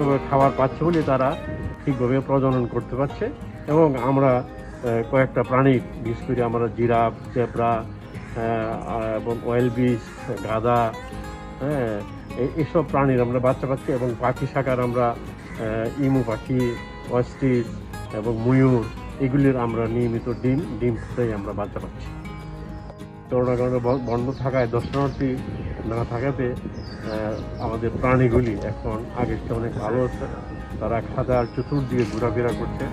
ঠিকভাবে খাবার পাচ্ছে বলে তারা ঠিকভাবে প্রজনন করতে পারছে। এবং আমরা কয়েকটা প্রাণী, বিশেষ করে আমরা জিরাফ, জেব্রা এবং ওয়েল বিচ, গাধা, হ্যাঁ, এইসব প্রাণীর আমরা বাচ্চা পাচ্ছি। এবং পাখি শাখার আমরা ইমু পাখি, অস্ট্রিচ এবং ময়ূর, এগুলির আমরা নিয়মিত ডিম ফুটাই আমরা বাচ্চা পাচ্ছি। করোনা কারণে বন্ধ থাকায়, দর্শনার্থী না থাকাতে আমাদের প্রাণীগুলি এখন আগের চেয়ে অনেক ভালো হচ্ছে। তারা খাদার চতুর্দিকে ঘোরাফেরা করছে।